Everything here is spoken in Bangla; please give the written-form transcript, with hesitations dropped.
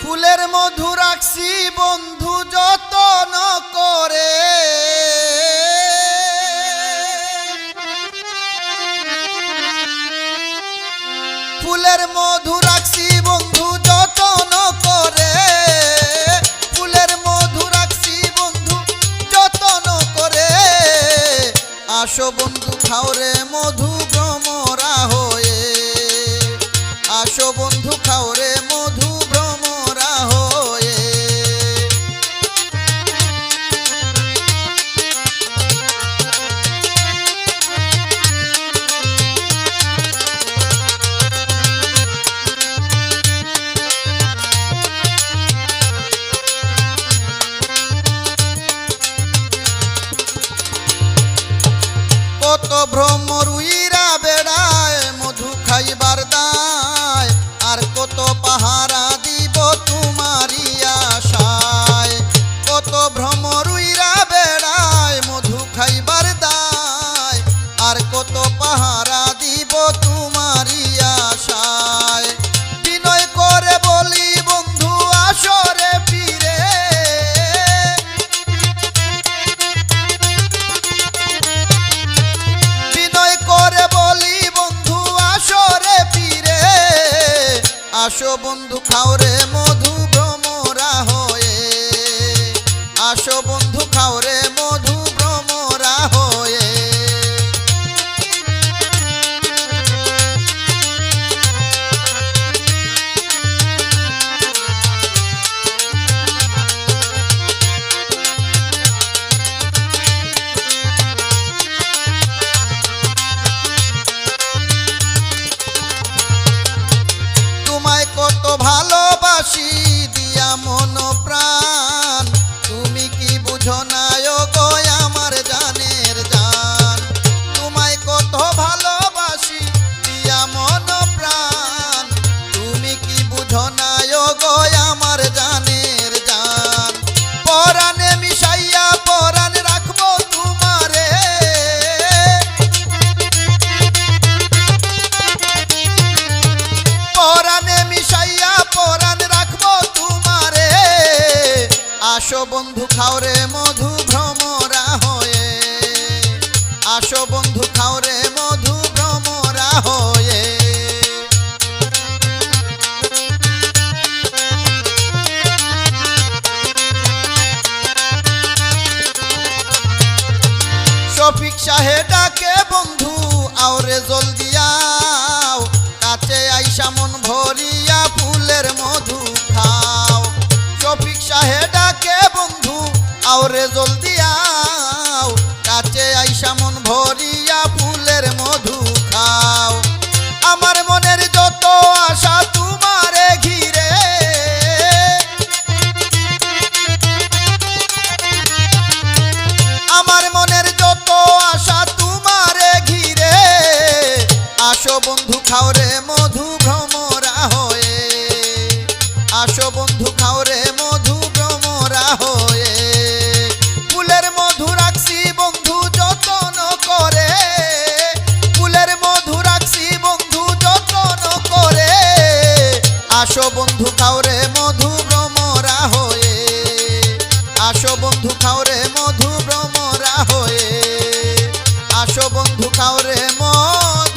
ফুলের মধু রাখছি বন্ধু যতন করে, ফুলের মধু রাখছি বন্ধু যতন করে, ফুলের মধু রাখছি বন্ধু যতন করে। আসো বন্ধু খাও রে মধু ভ্রমরা হয়ে, আসো বন্ধু খাও রে মধু ভ্রমরা হয়ে। কত ভ্রমর উইরা বেড়ায় মধু খাইবার দায়, আর কত পাহারা দিব তোমারি আশায়। কত ভ্রমর উইরা বেড়ায় মধু খাইবার দায়, আর কত পাহারা দিব তোমারি আশায়। বিনয় করে বলি বন্ধু আসরে ফিরে, বিনয় করে বলি বন্ধু আসরে ফিরে। আসো বন্ধু খাও রে মধু ভ্রমরা হয়ে, আসো বন্ধু খাও রে মধু ভ্রমরা হয়ে। তোমায় কত ভালোবাসি দিয়া মন প্রাণ, তুমি কি বুঝো না গো আমার জানের জান। তোমায় কত ভালোবাসি দিয়া মন প্রাণ, তুমি কি বুঝো না গো আমার জানের জান। পরাণে মিশাইয়া পরাণ রাখবো তোমারে, পরাণে মিশাইয়া পরাণ রাখবো তোমারে। আসো বন্ধু খাও রে মধু ভ্রমরা হয়ে, আসো বন্ধু খাও রে মধু ভ্রমরা হয়ে। শফিক সাহে ডাকে বন্ধু আওরে জলদি আও, কাছে আইসা মন ভরিয়া ফুলের মধু খাও। শফিক সাহে ডাকে বন্ধু আওরে জলদি আও, কাছে আইসা মন ভরিয়া ফুলের মধু খাও। আমার মনের যত আশা তোমারে ঘিরে, আমার মনের যত আশা তোমারে ঘিরে। আসো বন্ধু খাও রে মধু ভ্রমরা হয়ে, আসো বন্ধু খাও রে মধু ভ্রমরা হয়ে। ফুলের মধু রাখছি বন্ধু যতন করে, ফুলের মধু রাখছি বন্ধু যতন করে। আসো বন্ধু খাও রে মধু ভ্রমরা হয়ে, আসো বন্ধু খাও রে মধু ভ্রমরা হয়ে। আসো বন্ধু খাও রে মধু